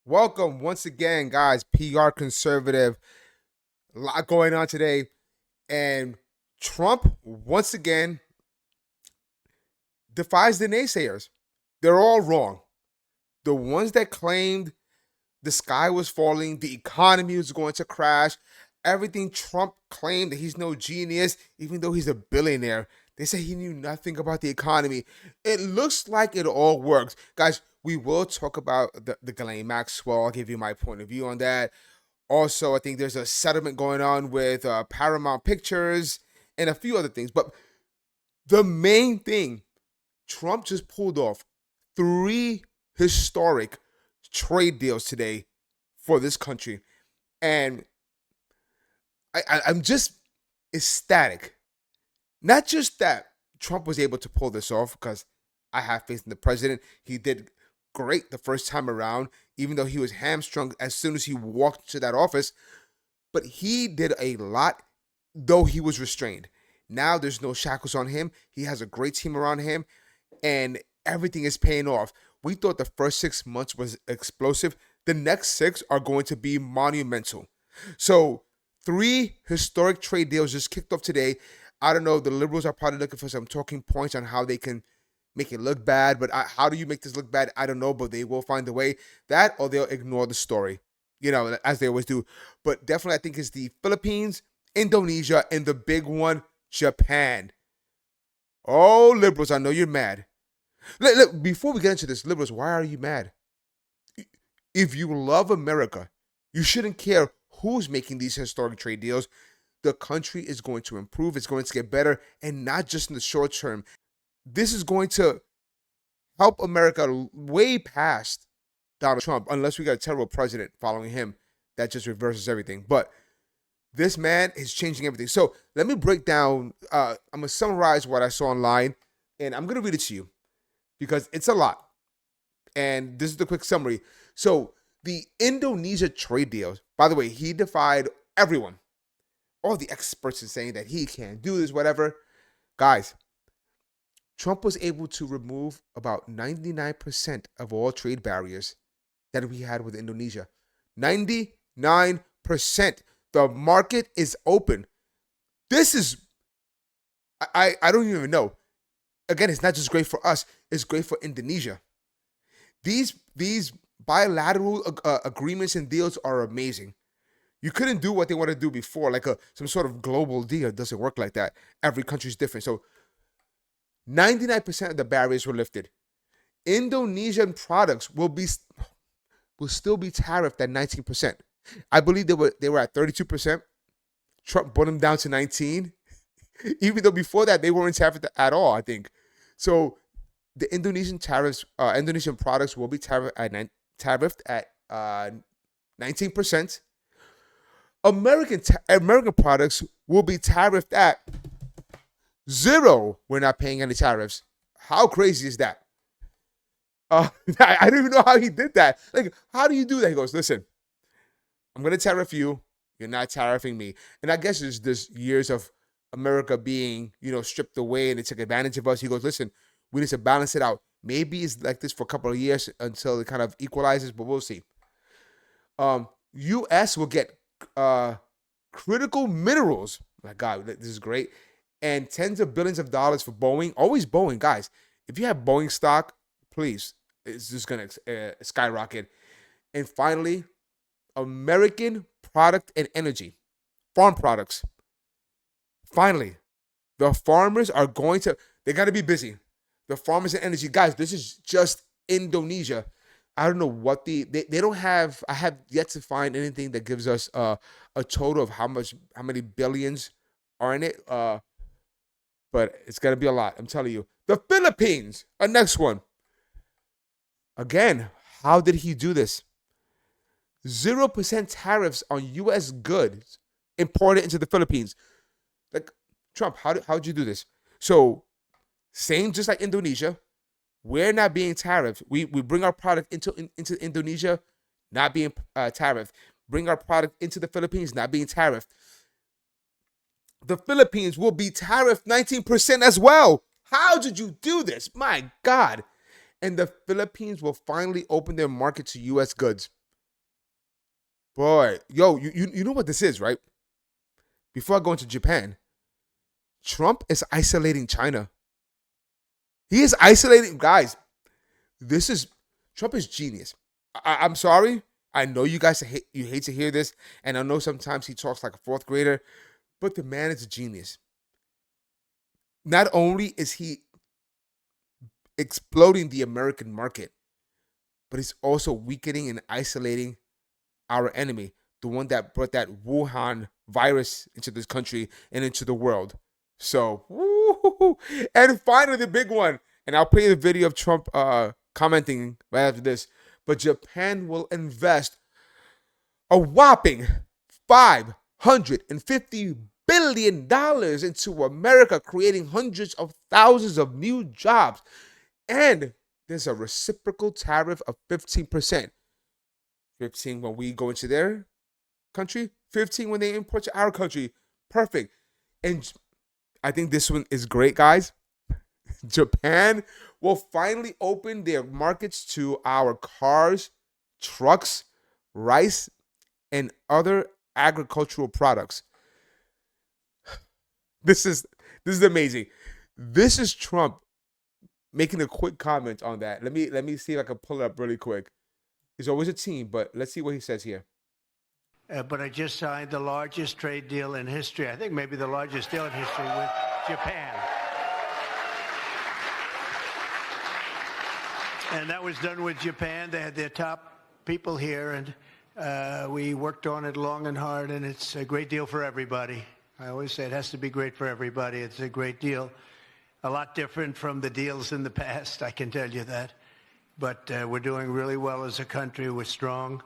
Welcome once again, guys. PR conservative. A lot going on today. And Trump, once again, defies the naysayers. They're all wrong. The ones that claimed the sky was falling, the economy was going to crash, everything Trump claimed that he's no genius, even though he's a billionaire. They say he knew nothing about the economy. It looks like it all works. Guys, we will talk about the Ghislaine Maxwell. I'll give you my point of view on that. Also, I think there's a settlement going on with Paramount Pictures and a few other things. But the main thing, Trump just pulled off three historic trade deals today for this country. And I'm just ecstatic. Not just that Trump was able to pull this off, because I have faith in the president. He did great the first time around, even though he was hamstrung as soon as he walked to that office. But he did a lot, though he was restrained. Now there's no shackles on him. He has a great team around him, and everything is paying off. We thought the first 6 months was explosive. The next six are going to be monumental. So, three historic trade deals just kicked off today. I don't know. The liberals are probably looking for some talking points on how they can make it look bad. But how do you make this look bad? I don't know. But they will find a way. That, or they'll ignore the story, as they always do. But definitely, I think it's the Philippines, Indonesia, and the big one, Japan. Oh, liberals, I know you're mad. Look, before we get into this, liberals, why are you mad? If you love America, you shouldn't care who's making these historic trade deals. The country is going to improve. It's going to get better, and not just in the short term. This is going to help America way past Donald Trump, unless we got a terrible president following him that just reverses everything. But this man is changing everything. So let me break down. I'm going to summarize what I saw online, and I'm going to read it to you because it's a lot. And this is the quick summary. So the Indonesia trade deals, by the way, he defied everyone. All the experts are saying that he can't do this, whatever. Guys, Trump was able to remove about 99% of all trade barriers that we had with Indonesia. 99%. The market is open. This is, I don't even know. Again, it's not just great for us, it's great for Indonesia. These bilateral agreements and deals are amazing. You couldn't do what they want to do before, like some sort of global deal. It doesn't work like that. Every country is different. So 99% of the barriers were lifted. Indonesian products will still be tariffed at 19%. I believe they were at 32%. Trump brought them down to 19, even though before that they weren't tariffed at all, I think. So the Indonesian products will be tariffed at 19%. American products will be tariffed at zero. We're not paying any tariffs. How crazy is that? I don't even know how he did that. Like, how do you do that? He goes, listen, I'm going to tariff you. You're not tariffing me. And I guess it's this years of America being, stripped away, and they took advantage of us. He goes, listen, we need to balance it out. Maybe it's like this for a couple of years until it kind of equalizes, but we'll see. U.S. will get critical minerals. My God, this is great. And tens of billions of dollars for Boeing. Always Boeing, guys. If you have Boeing stock, please, it's just going to skyrocket. And finally, American product and energy, farm products. Finally, the farmers are they got to be busy. The farmers and energy. Guys, this is just Indonesia. I don't know what they don't have. I have yet to find anything that gives us a total of how many billions are in it. But it's gonna be a lot. I'm telling you. The Philippines, our next one. Again, how did he do this? 0% tariffs on U.S. goods imported into the Philippines. Like, Trump, how'd you do this? So, same just like Indonesia. We're not being tariffed. We bring our product into Indonesia, not being tariffed. Bring our product into the Philippines, not being tariffed. The Philippines will be tariffed 19% as well. How did you do this? My God. And the Philippines will finally open their market to U.S. goods. Boy, yo, you know what this is, right? Before I go into Japan, Trump is isolating China. He is isolating guys. This is Trump is genius. I'm sorry. I know you guys hate to hear this, and I know sometimes he talks like a fourth grader, but the man is a genius. Not only is he exploding the American market, but he's also weakening and isolating our enemy, the one that brought that Wuhan virus into this country and into the world. So, woo-hoo-hoo. And finally, the big one. And I'll play the video of Trump commenting right after this. But Japan will invest a whopping $550 billion into America, creating hundreds of thousands of new jobs. And there's a reciprocal tariff of 15%. 15 when we go into their country, 15 when they import to our country. Perfect. And I think this one is great, guys. Japan will finally open their markets to our cars, trucks, rice, and other agricultural products. This is amazing. This is Trump making a quick comment on that. Let me see if I can pull it up really quick. It's always a team, but let's see what he says here. But I just signed the largest trade deal in history. I think maybe the largest deal in history with Japan. And that was done with Japan. They had their top people here, and we worked on it long and hard, and it's a great deal for everybody. I always say it has to be great for everybody. It's a great deal. A lot different from the deals in the past, I can tell you that. But we're doing really well as a country. We're strong.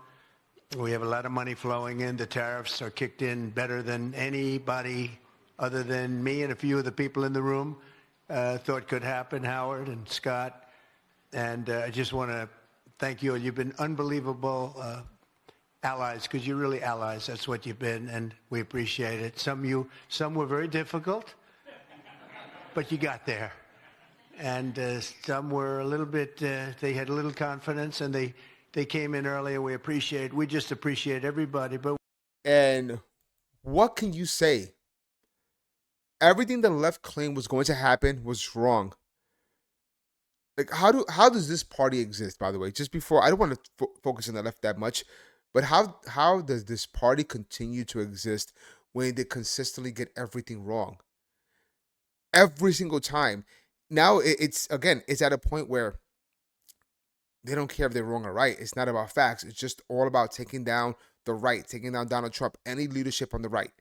We have a lot of money flowing in. The tariffs are kicked in better than anybody other than me and a few of the people in the room thought could happen, Howard and Scott. And I just want to thank you. You've been unbelievable allies, because you're really allies. That's what you've been, and we appreciate it. Some were very difficult, but you got there. And some were a little bit, they had a little confidence, and they came in early, and we just appreciate everybody. And what can you say? Everything the left claimed was going to happen was wrong. Like, how does this party exist, by the way? Just before, I don't want to focus on the left that much, but how does this party continue to exist when they consistently get everything wrong? Every single time. Now it's at a point where they don't care if they're wrong or right. It's not about facts. It's just all about taking down the right, taking down Donald Trump, any leadership on the right.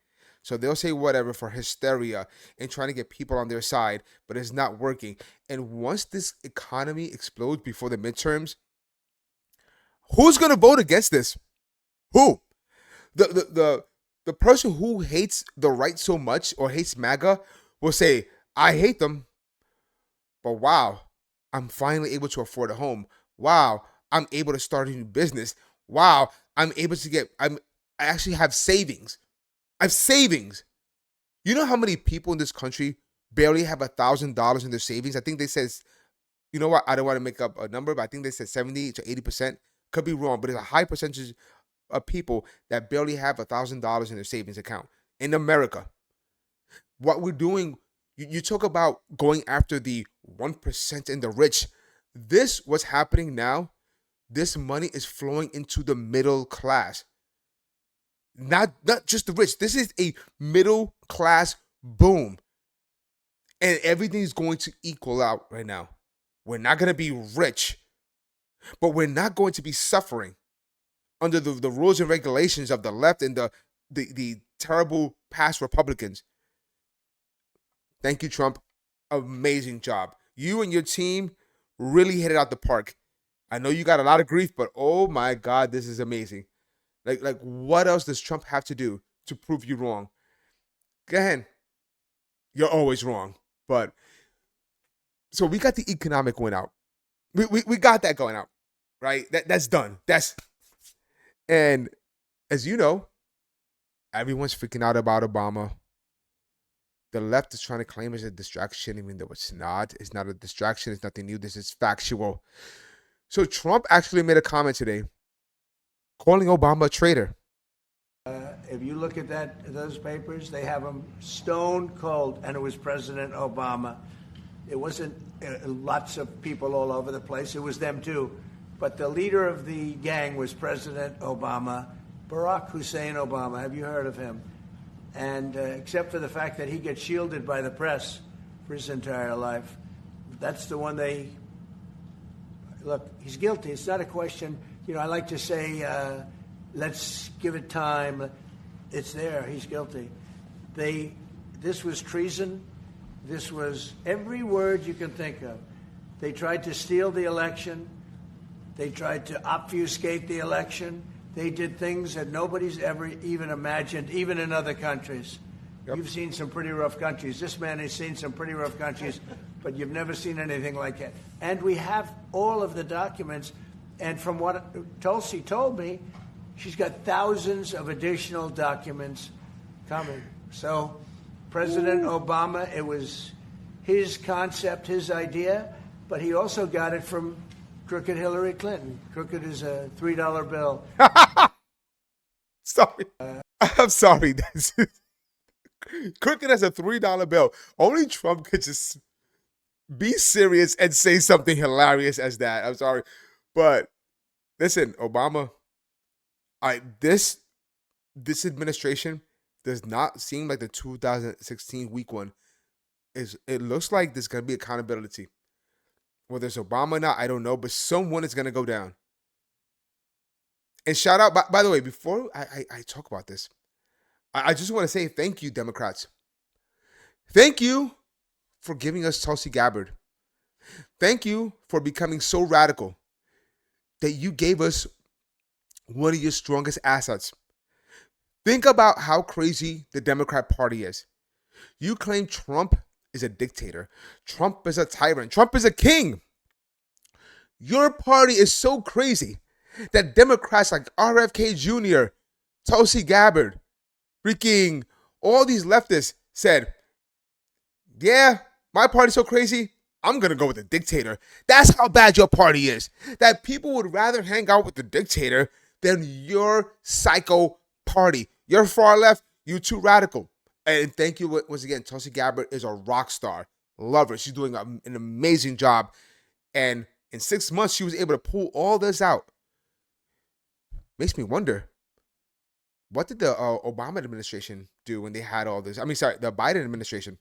So they'll say whatever for hysteria and trying to get people on their side, but it's not working. And once this economy explodes before the midterms, who's going to vote against this? Who? The person who hates the right so much or hates MAGA will say, I hate them, but wow, I'm finally able to afford a home. Wow, I'm able to start a new business. Wow, I actually have savings. I have savings. You know how many people in this country barely have $1,000 in their savings? I think they said, you know what? I don't want to make up a number, but I think they said 70 to 80%. Could be wrong, but it's a high percentage of people that barely have $1,000 in their savings account in America. What we're doing, you talk about going after the 1% and the rich. What's happening now, this money is flowing into the middle class. Not just the rich. This is a middle class boom. And everything's going to equal out right now. We're not going to be rich, but we're not going to be suffering under the rules and regulations of the left and the terrible past Republicans. Thank you, Trump. Amazing job. You and your team really hit it out the park. I know you got a lot of grief, but oh my God, this is amazing. Like what else does Trump have to do to prove you wrong? Go ahead. You're always wrong. But so we got the economic win out. We got that going out, right? That's done. And as you know, everyone's freaking out about Obama. The left is trying to claim it's a distraction, even though it's not. It's not a distraction. It's nothing new. This is factual. So Trump actually made a comment today calling Obama a traitor. If you look at those papers, they have them stone cold, and it was President Obama. It wasn't lots of people all over the place. It was them too. But the leader of the gang was President Obama, Barack Hussein Obama. Have you heard of him? And except for the fact that he gets shielded by the press for his entire life, that's the one they look. He's guilty. It's not a question. You know, I like to say, let's give it time. It's there. He's guilty. This was treason. This was every word you can think of. They tried to steal the election. They tried to obfuscate the election. They did things that nobody's ever even imagined, even in other countries. Yep. You've seen some pretty rough countries. This man has seen some pretty rough countries, but you've never seen anything like it. And we have all of the documents. And from what Tulsi told me, she's got thousands of additional documents coming. So President Obama, it was his concept, his idea, but he also got it from crooked Hillary Clinton. Crooked is a $3 bill. Sorry. I'm sorry. Crooked as a $3 bill. Only Trump could just be serious and say something hilarious as that. I'm sorry. But listen, Obama, this administration does not seem like the 2016 weak one. It looks like there's going to be accountability. Whether it's Obama or not, I don't know, but someone is going to go down. And shout out, by the way, before I talk about this, I just want to say thank you, Democrats. Thank you for giving us Tulsi Gabbard. Thank you for becoming so radical that you gave us one of your strongest assets. Think about how crazy the Democrat Party is. You claim Trump is a dictator. Trump is a tyrant. Trump is a king. Your party is so crazy that Democrats like RFK Jr., Tulsi Gabbard, freaking all these leftists said, yeah, my party's so crazy, I'm going to go with the dictator. That's how bad your party is. That people would rather hang out with the dictator than your psycho party. You're far left, you too radical. And thank you once again. Tulsi Gabbard is a rock star. Love her. She's doing an amazing job. And in 6 months, she was able to pull all this out. Makes me wonder, what did the Obama administration do when they had all this? I mean, sorry, the Biden administration.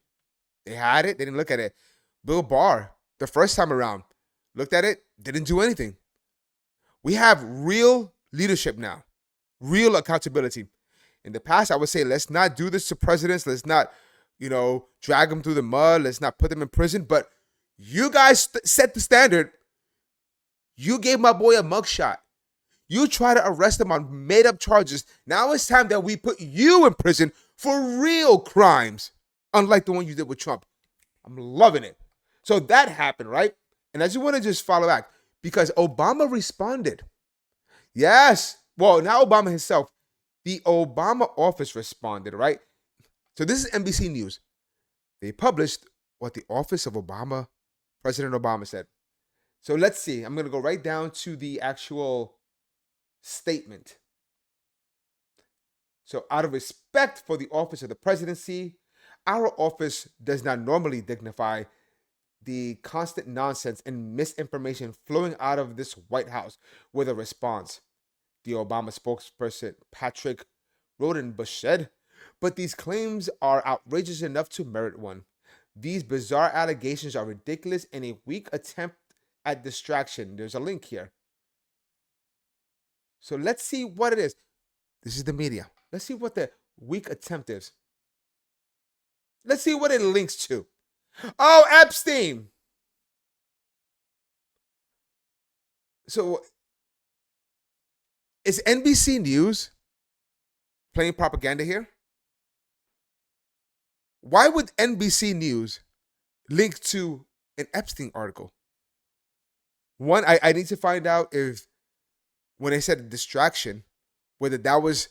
They had it. They didn't look at it. Bill Barr, the first time around, looked at it, didn't do anything. We have real leadership now. Real accountability. In the past, I would say, let's not do this to presidents. Let's not, drag them through the mud. Let's not put them in prison. But you guys set the standard. You gave my boy a mugshot. You try to arrest him on made-up charges. Now it's time that we put you in prison for real crimes, unlike the one you did with Trump. I'm loving it. So that happened, right? And I just want to just follow back because Obama responded. Yes. Well, not Obama himself. The Obama office responded, right? So this is NBC News. They published what the office of Obama, President Obama said. So let's see. I'm going to go right down to the actual statement. So out of respect for the office of the presidency, our office does not normally dignify the constant nonsense and misinformation flowing out of this White House with a response. The Obama spokesperson, Patrick Rodenbush, said, but these claims are outrageous enough to merit one. These bizarre allegations are ridiculous and a weak attempt at distraction. There's a link here. So let's see what it is. This is the media. Let's see what the weak attempt is. Let's see what it links to. Oh, Epstein. So is NBC News playing propaganda here? Why would NBC News link to an Epstein article? One, I need to find out if when they said distraction, whether that was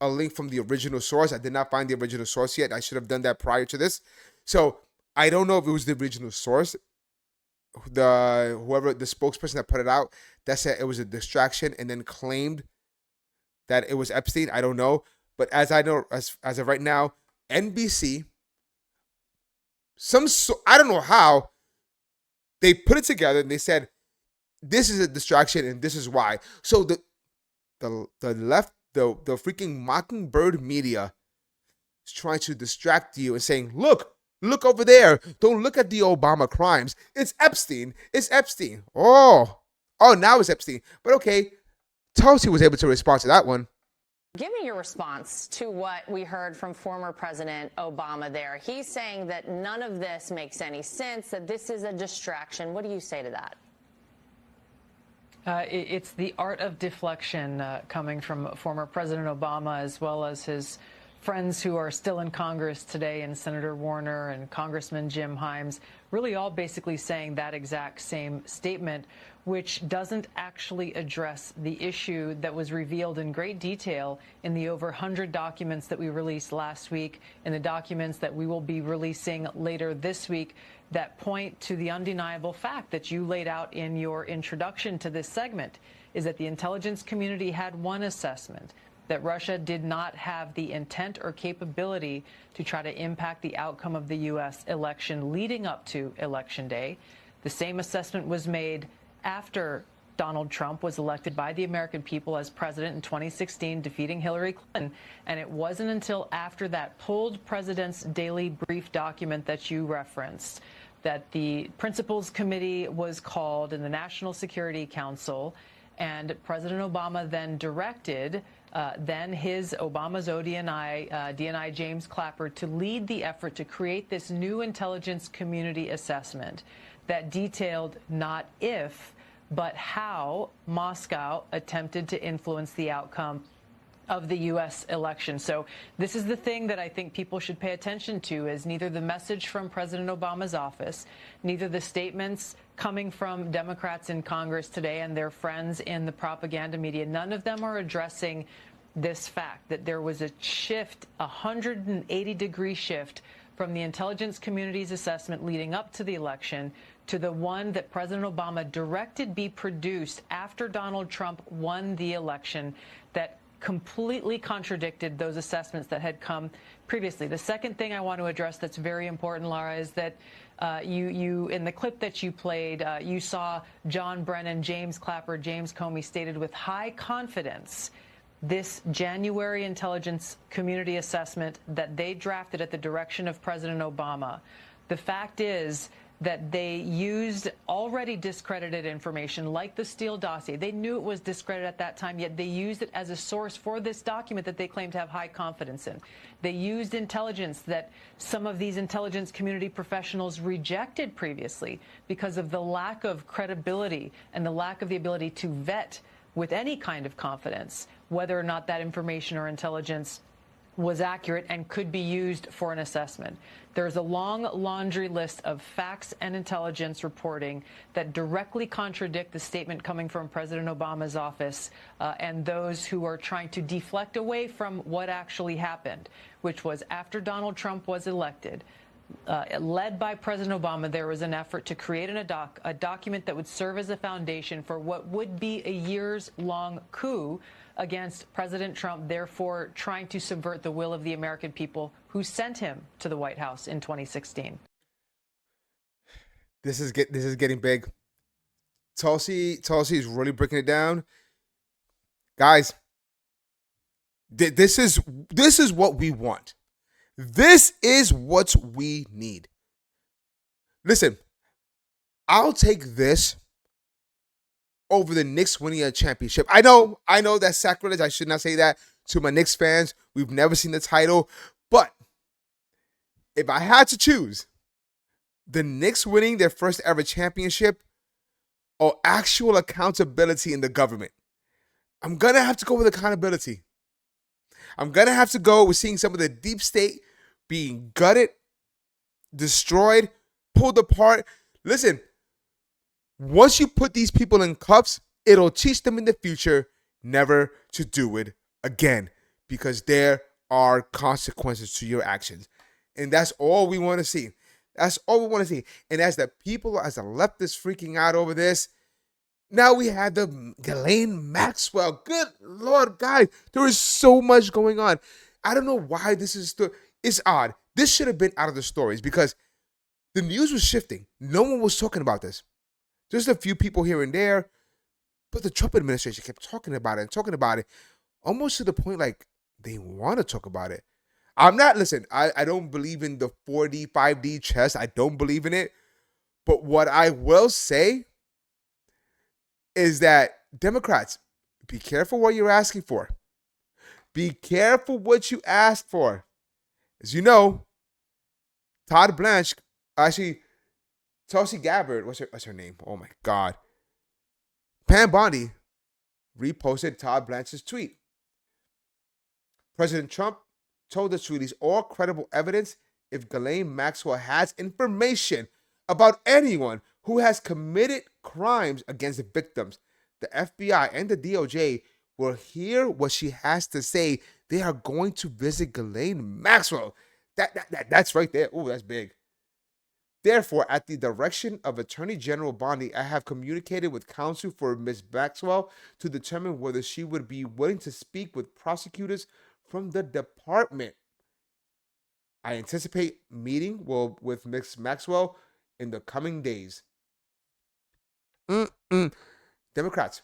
a link from the original source. I did not find the original source yet. I should have done that prior to this. So I don't know if it was the original source. The spokesperson that put it out, that said it was a distraction and then claimed that it was Epstein. I don't know. But as I know, as of right now, NBC, I don't know how they put it together and they said this is a distraction and this is why. So the left, the freaking Mockingbird media is trying to distract you and saying, look over there. Don't look at the Obama crimes. It's Epstein. It's Epstein. Now it's Epstein. But okay, Tulsi was able to respond to that one. Give me your response to what we heard from former President Obama there. He's saying that none of this makes any sense, that this is a distraction. What do you say to that? It's the art of deflection coming from former President Obama, as well as his friends who are still in Congress today, and Senator Warner and Congressman Jim Himes, really all basically saying that exact same statement, which doesn't actually address the issue that was revealed in great detail in the over 100 documents that we released last week, in the documents that we will be releasing later this week, that point to the undeniable fact that you laid out in your introduction to this segment, is that the intelligence community had one assessment, that Russia did not have the intent or capability to try to impact the outcome of the U.S. election leading up to Election Day. The same assessment was made after Donald Trump was elected by the American people as president in 2016, defeating Hillary Clinton. And it wasn't until after that pulled President's Daily Brief document that you referenced that the Principals Committee was called in the National Security Council, and President Obama then directed Obama's ODNI, DNI James Clapper, to lead the effort to create this new intelligence community assessment that detailed not if, but how Moscow attempted to influence the outcome of the U.S. election. So this is the thing that I think people should pay attention to, is neither the message from President Obama's office, neither the statements coming from Democrats in Congress today and their friends in the propaganda media. None of them are addressing this fact that there was a shift, a 180-degree shift from the intelligence community's assessment leading up to the election to the one that President Obama directed be produced after Donald Trump won the election, that completely contradicted those assessments that had come previously. The second thing I want to address that's very important, Laura, is that you in the clip that you played, you saw John Brennan, James Clapper, James Comey stated with high confidence this January intelligence community assessment that they drafted at the direction of President Obama. The fact is that they used already discredited information like the Steele dossier. They knew it was discredited at that time, yet they used it as a source for this document that they claim to have high confidence in. They used intelligence that some of these intelligence community professionals rejected previously because of the lack of credibility and the lack of the ability to vet with any kind of confidence whether or not that information or intelligence was accurate and could be used for an assessment. There's a long laundry list of facts and intelligence reporting that directly contradict the statement coming from President Obama's office and those who are trying to deflect away from what actually happened, which was after Donald Trump was elected, led by President Obama, there was an effort to create a document that would serve as a foundation for what would be a years-long coup against President Trump, therefore trying to subvert the will of the American people who sent him to the White House in 2016. This is getting big. Tulsi is really breaking it down, guys. This is what we want. This is what we need. Listen, I'll take this over the Knicks winning a championship. I know that's sacrilege. I should not say that to my Knicks fans. We've never seen the title. But if I had to choose the Knicks winning their first ever championship or actual accountability in the government, I'm going to have to go with accountability. I'm going to have to go with seeing some of the deep state being gutted, destroyed, pulled apart. Listen, once you put these people in cuffs, it'll teach them in the future never to do it again, because there are consequences to your actions. And that's all we want to see. That's all we want to see. And as the people, as the left is freaking out over this, now we have the Ghislaine Maxwell. Good Lord, guys, there is so much going on. I don't know why this is still, it's odd. This should have been out of the stories because the news was shifting. No one was talking about this. Just a few people here and there, but the Trump administration kept talking about it and talking about it, almost to the point like they want to talk about it. Listen, I don't believe in the 4D, 5D chess. I don't believe in it. But what I will say is that Democrats, be careful what you're asking for. Be careful what you ask for. As you know, Tulsi Gabbard, what's her name? Oh my God. Pam Bondi reposted Todd Blanche's tweet. President Trump told us to release all credible evidence if Ghislaine Maxwell has information about anyone who has committed crimes against the victims. The FBI and the DOJ will hear what she has to say. They are going to visit Ghislaine Maxwell. That's right there. Oh, that's big. Therefore, at the direction of Attorney General Bondi, I have communicated with counsel for Ms. Maxwell to determine whether she would be willing to speak with prosecutors from the department. I anticipate meeting with Ms. Maxwell in the coming days. Democrats,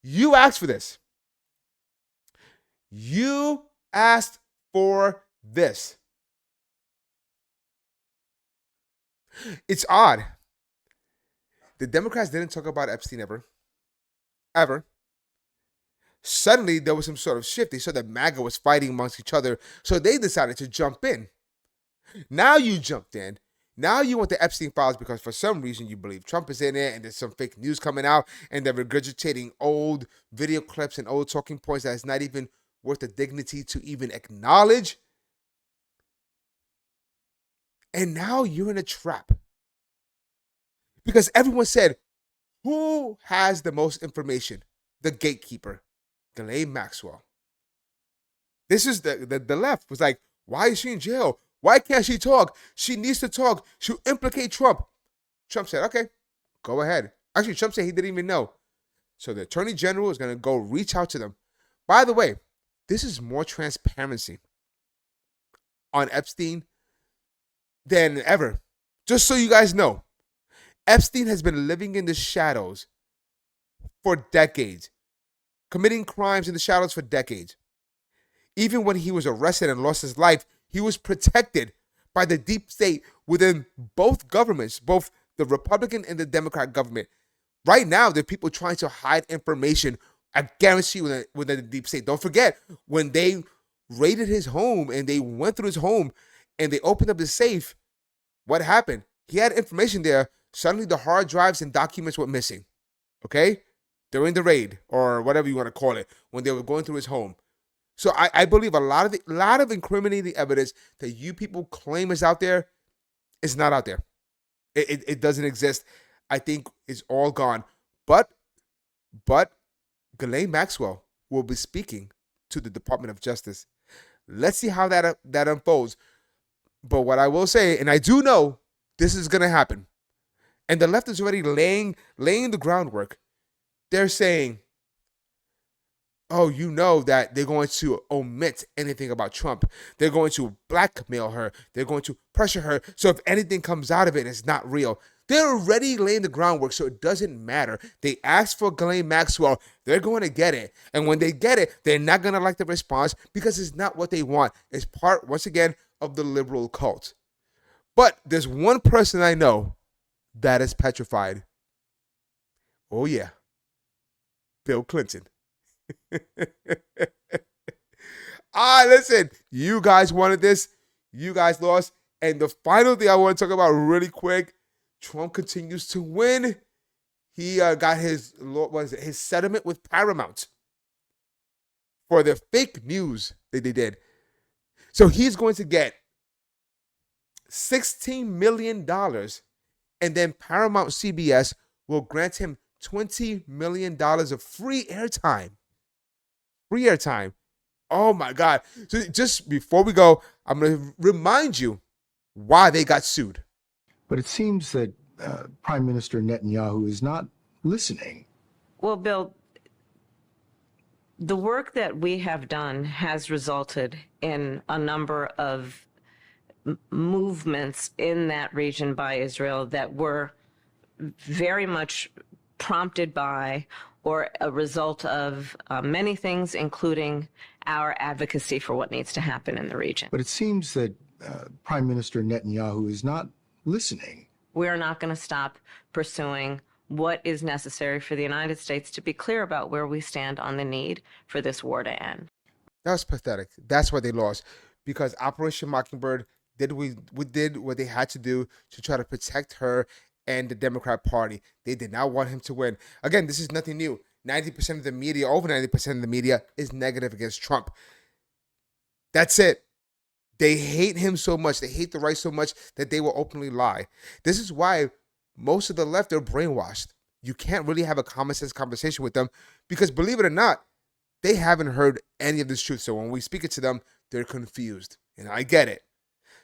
you asked for this. You asked for this. It's odd. The Democrats didn't talk about Epstein ever. Ever. Suddenly, there was some sort of shift. They saw that MAGA was fighting amongst each other, so they decided to jump in. Now you jumped in. Now you want the Epstein files because for some reason you believe Trump is in it and there's some fake news coming out and they're regurgitating old video clips and old talking points that is not even worth the dignity to even acknowledge. And now you're in a trap. Because everyone said, who has the most information? The gatekeeper, Ghislaine Maxwell. This is the left was like, why is she in jail? Why can't she talk? She needs to talk. She'll implicate Trump. Trump said, okay, go ahead. Actually, Trump said he didn't even know. So the Attorney General is going to go reach out to them. By the way, this is more transparency on Epstein than ever. Just so you guys know, Epstein has been living in the shadows for decades, committing crimes in the shadows for decades. Even when he was arrested and lost his life, he was protected by the deep state within both governments, both the Republican and the Democrat government. Right now, there are people trying to hide information, I guarantee you, within the deep state. Don't forget, when they raided his home and they went through his home and they opened up the safe, what happened? He had information there. Suddenly, the hard drives and documents were missing, okay? During the raid, or whatever you want to call it, when they were going through his home. So I believe a lot of incriminating evidence that you people claim is out there is not out there. It doesn't exist. I think it's all gone. But Ghislaine Maxwell will be speaking to the Department of Justice. Let's see how that unfolds. But what I will say, and I do know this is going to happen, and the left is already laying the groundwork. They're saying, oh, you know that they're going to omit anything about Trump. They're going to blackmail her. They're going to pressure her. So if anything comes out of it, it's not real. They're already laying the groundwork, so it doesn't matter. They asked for Ghislaine Maxwell. They're going to get it. And when they get it, they're not going to like the response because it's not what they want. It's part, once again, of the liberal cult. But there's one person I know that is petrified. Oh, yeah. Bill Clinton. Listen, you guys wanted this. You guys lost. And the final thing I want to talk about really quick, Trump continues to win. He got his settlement with Paramount for the fake news that they did. So he's going to get $16 million, and then Paramount CBS will grant him $20 million of free airtime. Free airtime. Oh my God. So just before we go, I'm going to remind you why they got sued. But it seems that Prime Minister Netanyahu is not listening. Well, Bill, The work that we have done has resulted in a number of movements in that region by Israel that were very much prompted by or a result of many things, including our advocacy for what needs to happen in the region. But it seems that Prime Minister Netanyahu is not listening. We are not going to stop pursuing what is necessary for the United States to be clear about where we stand on the need for this war to end. That was pathetic. That's why they lost, because Operation Mockingbird did what they had to do to try to protect her and the Democrat Party. They did not want him to win. Again, this is nothing new. 90% of the media, over 90% of the media, is negative against Trump. That's it. They hate him so much. They hate the right so much that they will openly lie. This is why most of the left are brainwashed. You can't really have a common sense conversation with them because, believe it or not, they haven't heard any of this truth. So when we speak it to them, they're confused. And I get it.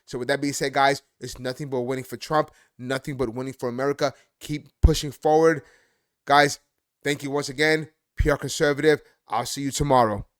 So with that being said, guys, it's nothing but winning for Trump, nothing but winning for America. Keep pushing forward. Guys, thank you once again. PR Conservative. I'll see you tomorrow.